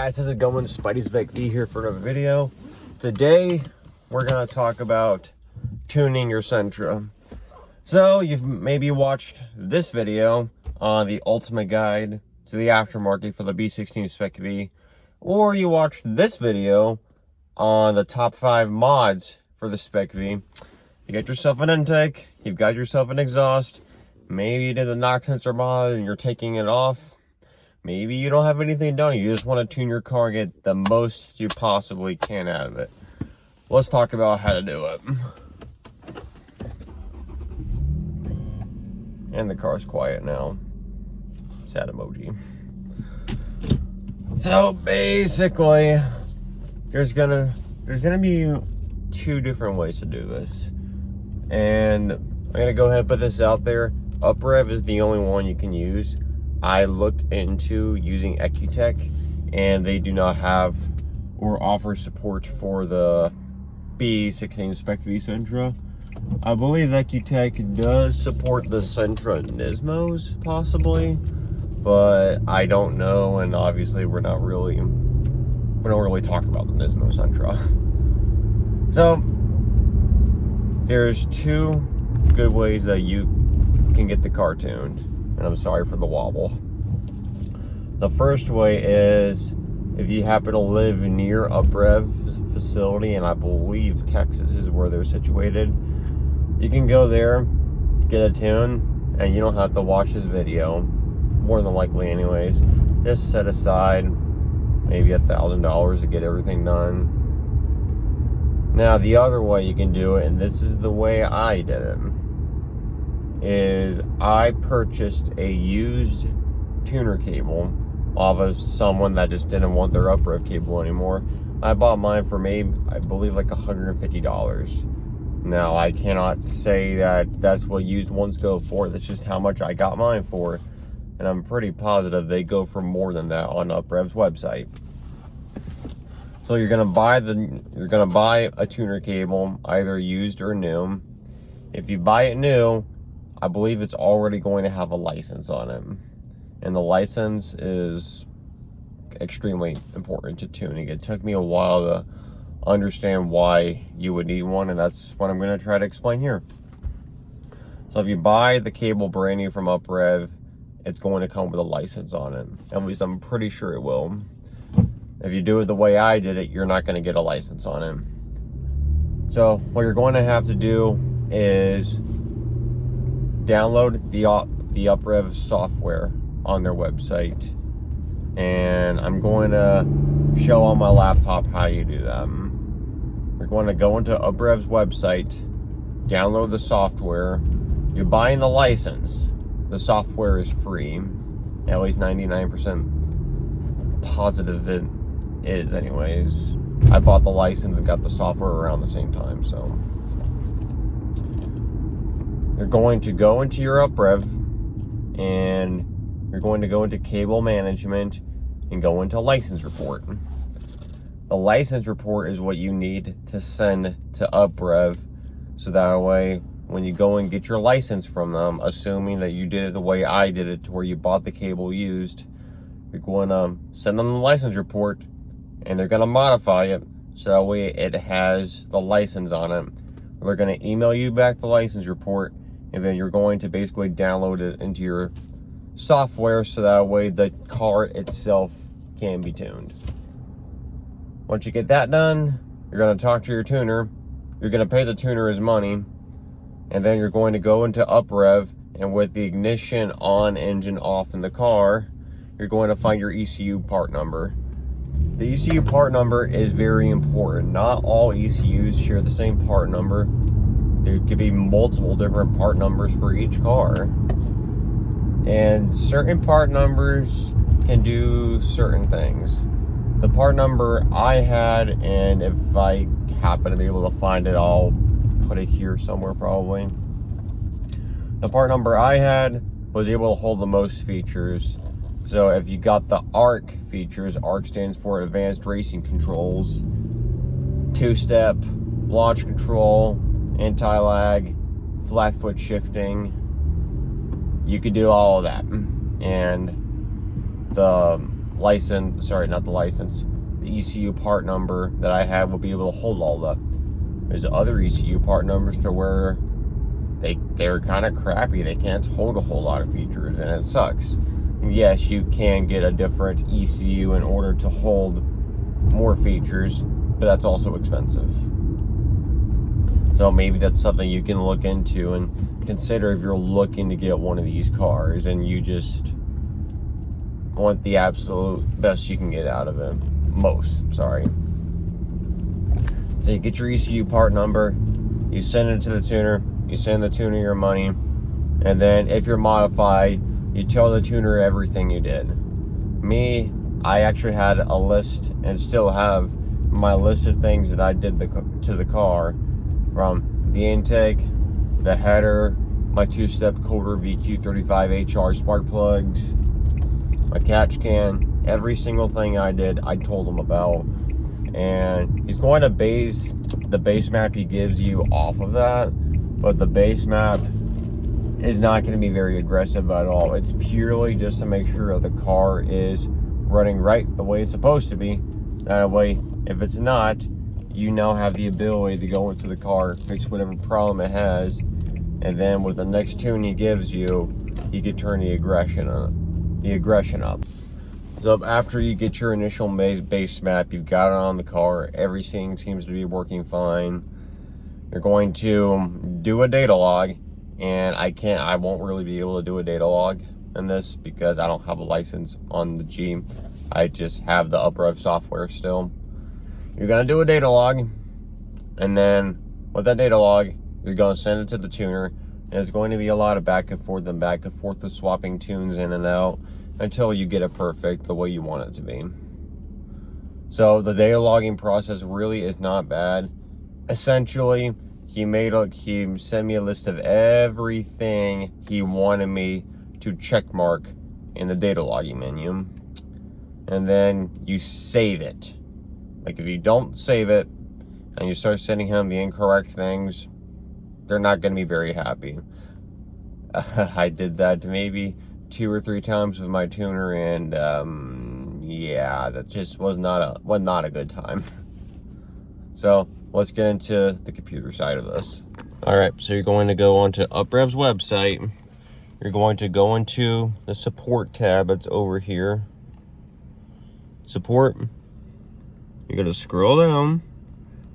guys, this is going Spidey SpecV here for another video. Today we're going to talk about tuning your Sentra. So you've maybe watched this video on the ultimate guide to the aftermarket for the B16 SpecV, or you watched this video on the top 5 mods for the SpecV. You got yourself an intake, you've got yourself an exhaust, maybe you did the knock sensor mod and you're taking it off. Maybe you don't have anything done. You just want to tune your car and get the most you possibly can out of it. Let's talk about how to do it. And the car's quiet now. Sad emoji. So basically, there's gonna be 2 different ways to do this. And I'm gonna go ahead and put this out there. Uprev is the only one you can use. I looked into using Ecutech, and they do not have or offer support for the B16 SpecV Sentra. I believe Ecutech does support the Sentra Nismos, possibly, but I don't know, and obviously we don't really talk about the Nismo Sentra. So there's 2 good ways that you can get the car tuned. And I'm sorry for the wobble. The first way is if you happen to live near Uprev's facility, and I believe Texas is where they're situated, you can go there, get a tune, and you don't have to watch this video, more than likely anyways. Just set aside maybe $1,000 to get everything done. Now the other way you can do it, and this is the way I did it, is I purchased a used tuner cable off of someone that just didn't want their Uprev cable anymore. I bought mine for maybe, I believe, like $150. Now I cannot say that that's what used ones go for. That's just how much I got mine for, and I'm pretty positive they go for more than that on Uprev's website. So you're gonna buy a tuner cable, either used or new. If you buy it new, I believe it's already going to have a license on it. And the license is extremely important to tuning. It took me a while to understand why you would need one, and that's what I'm going to try to explain here. So if you buy the cable brand new from Uprev, it's going to come with a license on it. At least I'm pretty sure it will. If you do it the way I did it, you're not going to get a license on it. So what you're going to have to do is download the Uprev software on their website, and I'm going to show on my laptop how you do that. We're going to go into Uprev's website, download the software. You're buying the license. The software is free. At least 99% positive it is anyways. I bought the license and got the software around the same time, so you're going to go into your Uprev, and you're going to go into cable management and go into license report. The license report is what you need to send to Uprev, so that way when you go and get your license from them, assuming that you did it the way I did it, to where you bought the cable used, you're going to send them the license report, and they're going to modify it so that way it has the license on it. They're going to email you back the license report, and then you're going to basically download it into your software so that way the car itself can be tuned. Once you get that done, you're going to talk to your tuner. You're going to pay the tuner his money, and then you're going to go into Uprev, and with the ignition on, engine off in the car, you're going to find your ECU part number. The ECU part number is very important. Not all ECUs share the same part number. There could be multiple different part numbers for each car, and certain part numbers can do certain things. The part number I had, and if I happen to be able to find it, I'll put it here somewhere probably. The part number I had was able to hold the most features. So if you got the ARC features, ARC stands for Advanced Racing Controls, 2-step, launch control, anti-lag, flat foot shifting, you could do all of that. And the license, sorry, not the license, the ECU part number that I have will be able to hold all that. There's other ECU part numbers to where they're kind of crappy. They can't hold a whole lot of features, and it sucks. Yes, you can get a different ECU in order to hold more features, but that's also expensive. So maybe that's something you can look into and consider if you're looking to get one of these cars and you just want the absolute best you can get out of it. So you get your ECU part number, you send it to the tuner, you send the tuner your money, and then if you're modified, you tell the tuner everything you did. Me, I actually had a list, and still have my list of things that I did to the car, from the intake, the header, my two-step Coulter VQ35HR spark plugs, my catch can, every single thing I did, I told him about. And he's going to base the base map he gives you off of that, but the base map is not going to be very aggressive at all. It's purely just to make sure the car is running right the way it's supposed to be. That way, if it's not, you now have the ability to go into the car, fix whatever problem it has, and then with the next tune he gives you, you can turn the aggression up. So after you get your initial base map, you've got it on the car, everything seems to be working fine. You're going to do a data log, and I won't really be able to do a data log in this because I don't have a license on the G. I just have the Uprev software still. You're gonna do a data log, and then with that data log, you're gonna send it to the tuner, and it's going to be a lot of back and forth of swapping tunes in and out until you get it perfect the way you want it to be. So the data logging process really is not bad. Essentially, he sent me a list of everything he wanted me to check mark in the data logging menu, and then you save it. Like, if you don't save it and you start sending him the incorrect things, they're not going to be very happy. I did that maybe 2 or 3 times with my tuner, and yeah, that just was not a good time. So let's get into the computer side of this. All right, so you're going to go onto Uprev's website. You're going to go into the support tab that's over here. Support. You're going to scroll down,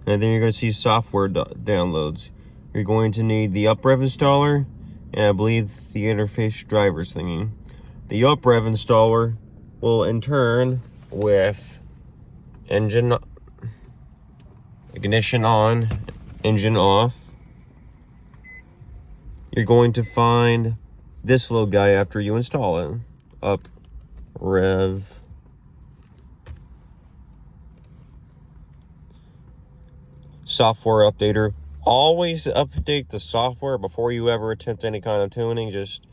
and then you're going to see software downloads. You're going to need the Uprev installer, and I believe the interface drivers thingy. The Uprev installer will in turn, with engine ignition on, engine off, you're going to find this little guy after you install it. Uprev software updater. Always update the software before you ever attempt any kind of tuning. Just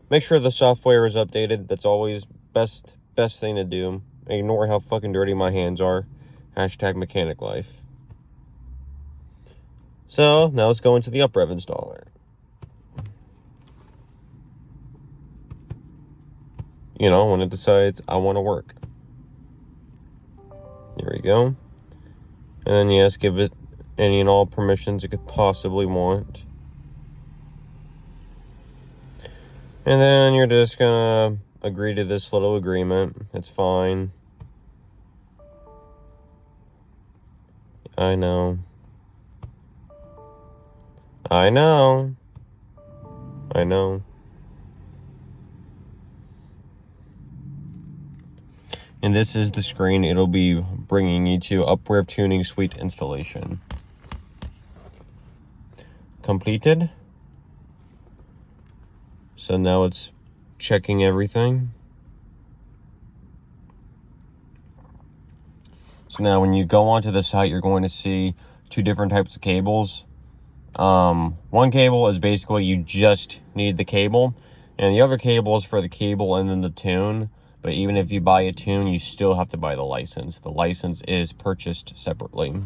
make sure the software is updated. That's always best thing to do. Ignore how fucking dirty my hands are. Hashtag mechanic life. So now let's go into the Uprev installer. You know, when it decides I want to work. Here we go. And then yes, give it any and all permissions it could possibly want. And then you're just gonna agree to this little agreement. It's fine. I know. And this is the screen it'll be bringing you to. Uprev Tuning Suite installation completed. So now it's checking everything. So now when you go onto the site, you're going to see 2 different types of cables. One cable is basically you just need the cable, and the other cable is for the cable and then the tune. But even if you buy a tune, you still have to buy the license. The license is purchased separately.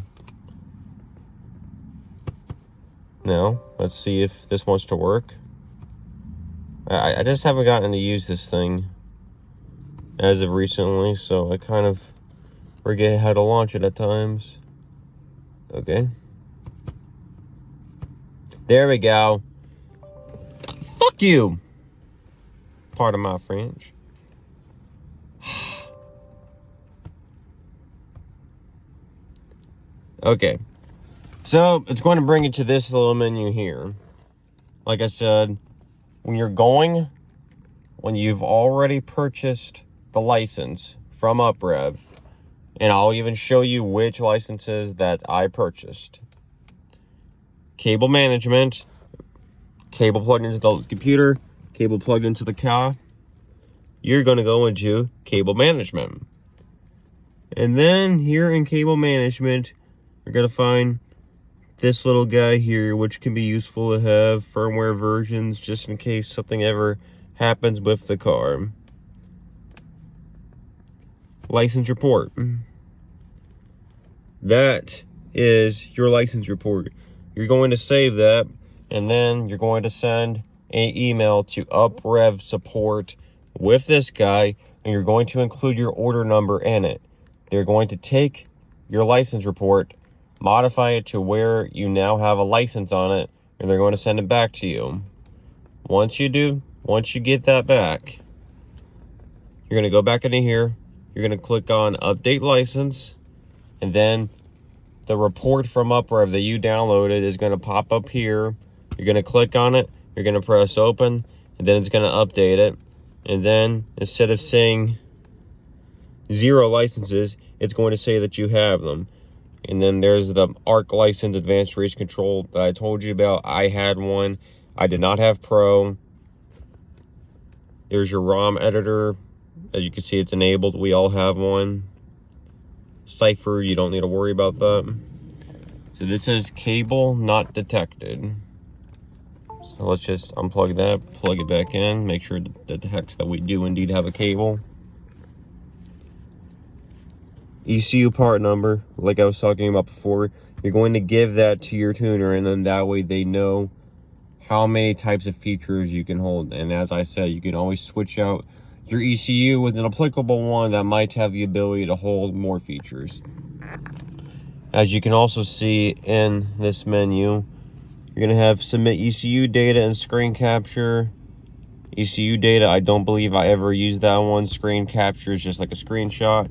Now, let's see if this wants to work. I just haven't gotten to use this thing. as of recently, so I kind of forget how to launch it at times. Okay. There we go. Fuck you! Pardon my French. Okay. So, it's going to bring you to this little menu here. Like I said, when you've already purchased the license from Uprev, and I'll even show you which licenses that I purchased. Cable management, cable plugged into the computer, cable plugged into the car. You're going to go into cable management. And then here in cable management, you're going to find this little guy here, which can be useful to have firmware versions just in case something ever happens with the car. License report. That is your license report. You're going to save that, and then you're going to send an email to Uprev support with this guy, and you're going to include your order number in it. They're going to take your license report, modify it to where you now have a license on it, and they're going to send it back to you. Once you get that back, you're going to go back into here. You're going to click on Update License, and then the report from Uprev that you downloaded is going to pop up here. You're going to click on it. You're going to press Open, and then it's going to update it. And then instead of saying 0 licenses, it's going to say that you have them. And then there's the ARC license, Advanced Race Control, that I told you about. I had one. I did not have Pro. There's your ROM editor. As you can see, it's enabled. We all have one. Cipher, you don't need to worry about that. So this is cable not detected. So let's just unplug that, plug it back in, make sure it detects that we do indeed have a cable. ECU part number, like I was talking about before, you're going to give that to your tuner, and then that way they know how many types of features you can hold. And as I said, you can always switch out your ECU with an applicable one that might have the ability to hold more features. As you can also see in this menu, you're going to have submit ECU data and screen capture. ECU data, I don't believe I ever used that one. Screen capture is just like a screenshot.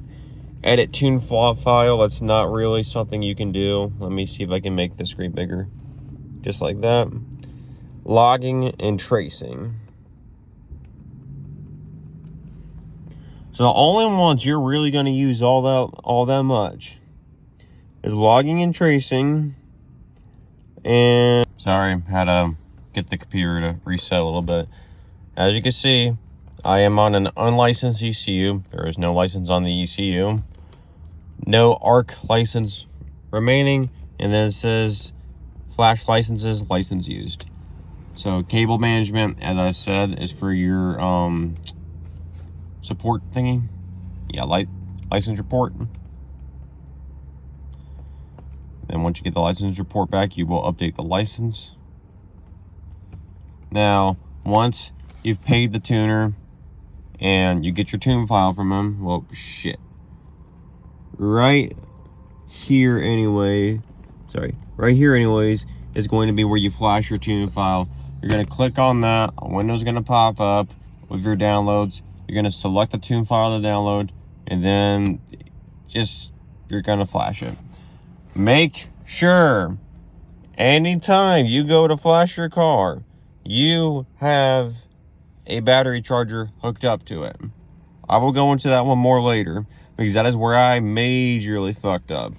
Edit tune file, that's not really something you can do. Let me see if I can make the screen bigger. Just like that. Logging and tracing. So the only ones you're really going to use all that much is logging and tracing. And sorry, had to get the computer to reset a little bit. As you can see, I am on an unlicensed ECU. There is no license on the ECU. No ARC license remaining. And then it says flash licenses, license used. So cable management, as I said, is for your support thingy. Yeah, license report. Then once you get the license report back, you will update the license. Now, once you've paid the tuner and you get your tune file from him, well, shit. Right here anyways, is going to be where you flash your tune file. You're going to click on that. A window's going to pop up with your downloads. You're going to select the tune file to download, and then you're going to flash it. Make sure anytime you go to flash your car, you have a battery charger hooked up to it. I will go into that one more later, because that is where I majorly fucked up.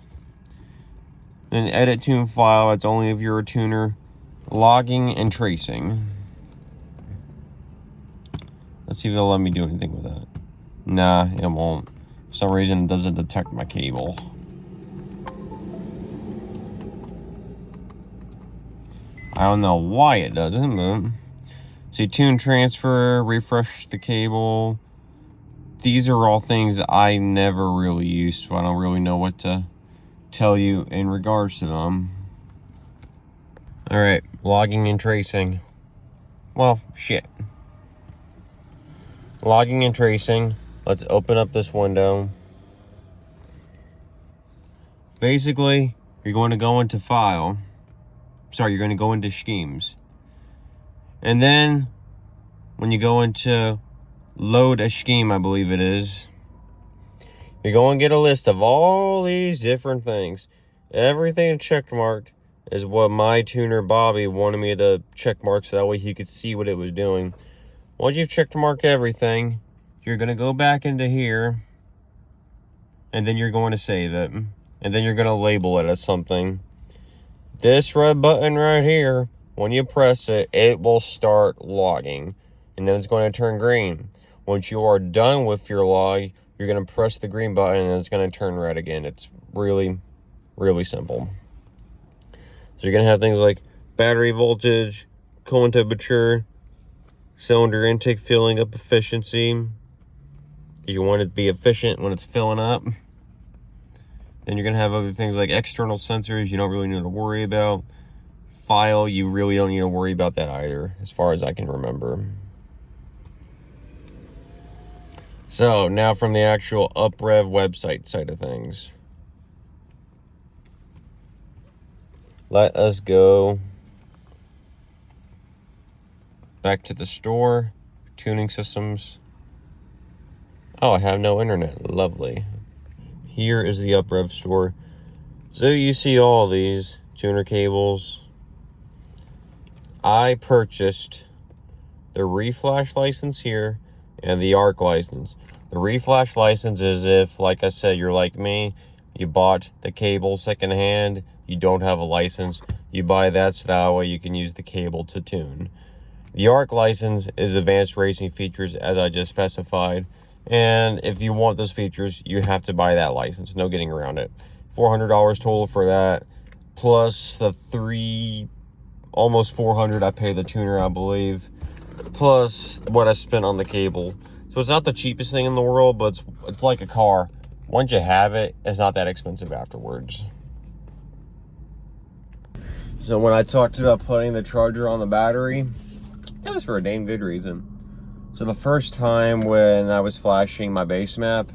Then edit tune file, that's only if you're a tuner. Logging and tracing. Let's see if it'll let me do anything with that. Nah, it won't. For some reason, it doesn't detect my cable. I don't know why it doesn't, but... See, tune transfer, refresh the cable. These are all things that I never really used, so I don't really know what to tell you in regards to them. Alright, logging and tracing. Well, shit. Logging and tracing. Let's open up this window. Basically, you're going to go into File. Sorry, you're going to go into Schemes. And then, when you go into Load a Scheme, I believe it is, you're going to get a list of all these different things. Everything check marked is what my tuner Bobby wanted me to check mark so that way he could see what it was doing. Once you've checked mark everything, you're going to go back into here, and then you're going to save it. And then you're going to label it as something. This red button right here, when you press it, it will start logging. And then it's going to turn green. Once you are done with your log, you're going to press the green button and it's going to turn red again. It's really, really simple. So you're going to have things like battery voltage, coolant temperature, cylinder intake filling up efficiency. You want it to be efficient when it's filling up. Then you're going to have other things like external sensors you don't really need to worry about. File, you really don't need to worry about that either, as far as I can remember. So, now from the actual Uprev website side of things. Let us go back to the store, tuning systems. Oh, I have no internet. Lovely. Here is the Uprev store. So you see all these tuner cables. I purchased the reflash license here and the arc license. The reflash license is if, like I said, you're like me, you bought the cable secondhand, you don't have a license, you buy that so that way you can use the cable to tune. The arc license is advanced racing features, as I just specified. And if you want those features, you have to buy that license. No getting around it. $400 total for that. Plus the almost $400 I pay the tuner, I believe. Plus what I spent on the cable. So it's not the cheapest thing in the world, but it's like a car. Once you have it, it's not that expensive afterwards. So when I talked about putting the charger on the battery, that was for a damn good reason. So the first time when I was flashing my base map,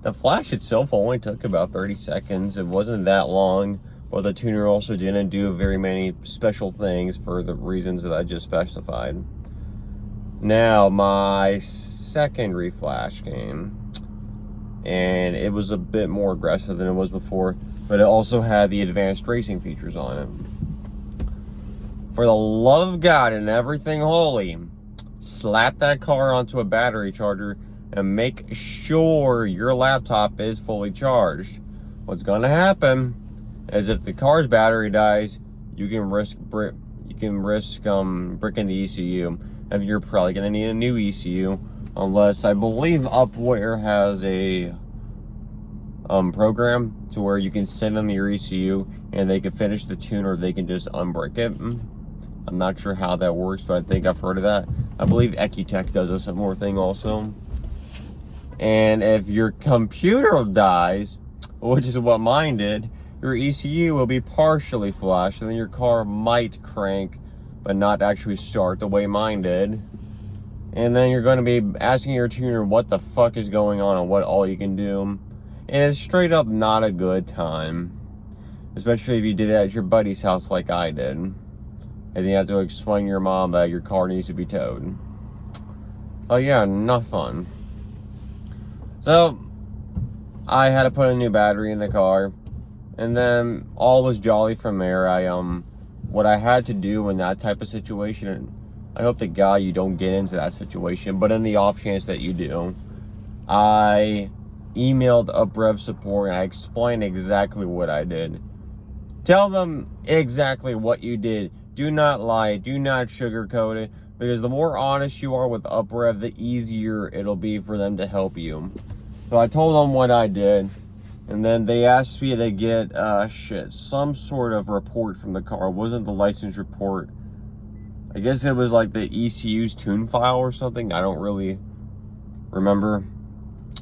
the flash itself only took about 30 seconds. It wasn't that long, but the tuner also didn't do very many special things for the reasons that I just specified. Now, my second reflash came, and it was a bit more aggressive than it was before, but it also had the advanced racing features on it. For the love of God and everything holy, slap that car onto a battery charger and make sure your laptop is fully charged. What's going to happen is if the car's battery dies, you can risk bricking the ECU, and you're probably going to need a new ECU, unless I believe Upware has a program to where you can send them your ECU and they can finish the tune, or they can just unbrick it. I'm not sure how that works, but I think I've heard of that. I believe Ecutech does a similar thing also. And if your computer dies, which is what mine did, your ECU will be partially flashed, and then your car might crank, but not actually start the way mine did. And then you're going to be asking your tuner what the fuck is going on and what all you can do. And it's straight up not a good time. Especially if you did it at your buddy's house like I did. And then you have to explain to your mom that your car needs to be towed. Oh yeah, not fun. So, I had to put a new battery in the car. And then all was jolly from there. What I had to do in that type of situation, I hope to God you don't get into that situation, but in the off chance that you do, I emailed Uprev support and I explained exactly what I did. Tell them exactly what you did. Do not lie. Do not sugarcoat it, because the more honest you are with Uprev, the easier it'll be for them to help you. So I told them what I did, and then they asked me to get some sort of report from the car. It wasn't the license report. I guess it was like the ECU's tune file or something. I don't really remember.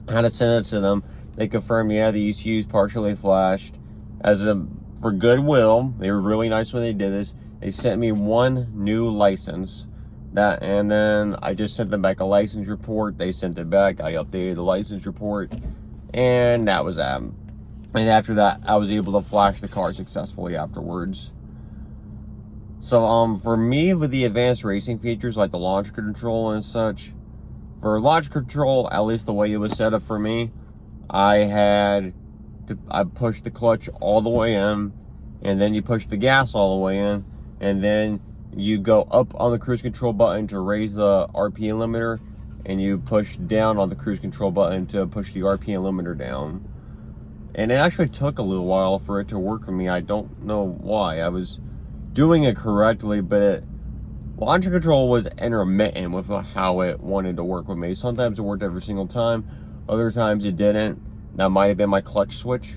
I had to send it to them. They confirmed, yeah, the ECU's partially flashed. For goodwill, they were really nice when they did this. They sent me one new license, And then I just sent them back a license report. They sent it back. I updated the license report, and that was that. And after that, I was able to flash the car successfully afterwards. So for me, with the advanced racing features like the launch control and such, for launch control, at least the way it was set up for me, I pushed the clutch all the way in, and then you push the gas all the way in, and then you go up on the cruise control button to raise the RPM limiter, and you push down on the cruise control button to push the RPM limiter down. And it actually took a little while for it to work for me. I don't know why. I was doing it correctly, but launch control was intermittent with how it wanted to work with me. Sometimes it worked every single time, other times it didn't. That might have been my clutch switch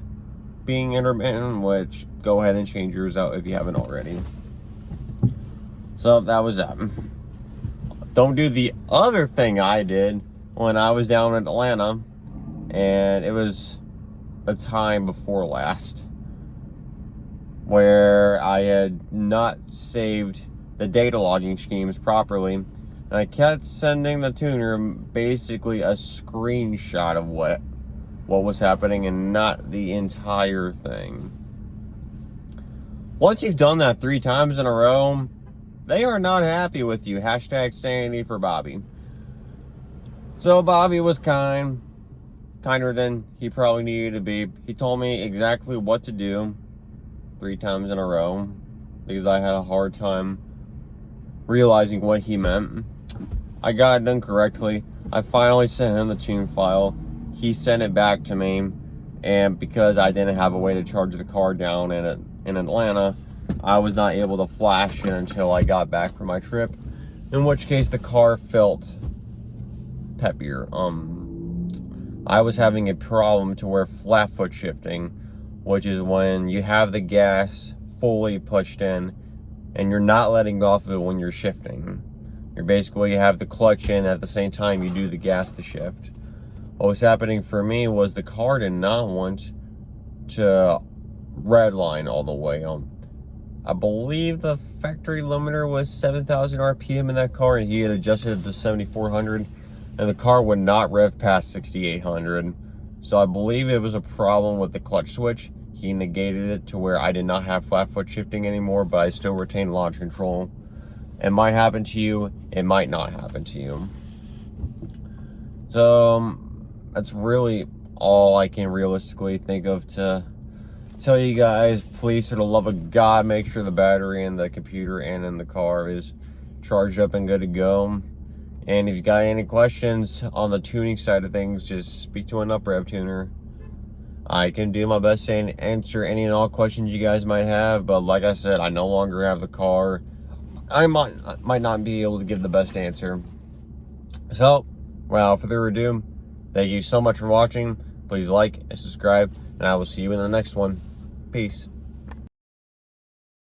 being intermittent, which go ahead and change yours out if you haven't already. So that was that. Don't do the other thing I did when I was down in Atlanta, and it was the time before last, where I had not saved the data logging schemes properly, and I kept sending the tuner basically a screenshot of what was happening and not the entire thing. Once you've done that 3 times in a row, they are not happy with you. Hashtag sanity for Bobby. So Bobby was kinder than he probably needed to be. He told me exactly what to do 3 times in a row because I had a hard time realizing what he meant. I got it done correctly. I finally sent him the tune file. He sent it back to me, and because I didn't have a way to charge the car down in Atlanta, I was not able to flash it until I got back from my trip, in which case the car felt peppier. I was having a problem to where flat foot shifting, which is when you have the gas fully pushed in and you're not letting off of it when you're shifting. You basically have the clutch in at the same time you do the gas to shift. What was happening for me was the car did not want to redline all the way. I believe the factory limiter was 7,000 RPM in that car, and he had adjusted it to 7,400, and the car would not rev past 6,800. So I believe it was a problem with the clutch switch. He negated it to where I did not have flat foot shifting anymore, but I still retained launch control. It might happen to you, it might not happen to you. So that's really all I can realistically think of to tell you guys. Please, for the love of God, make sure the battery in the computer and in the car is charged up and good to go. And if you got any questions on the tuning side of things, just speak to an Uprev tuner. I can do my best to answer any and all questions you guys might have, but like I said, I no longer have the car. I might not be able to give the best answer. So, without further ado, thank you so much for watching. Please like and subscribe, and I will see you in the next one. Peace.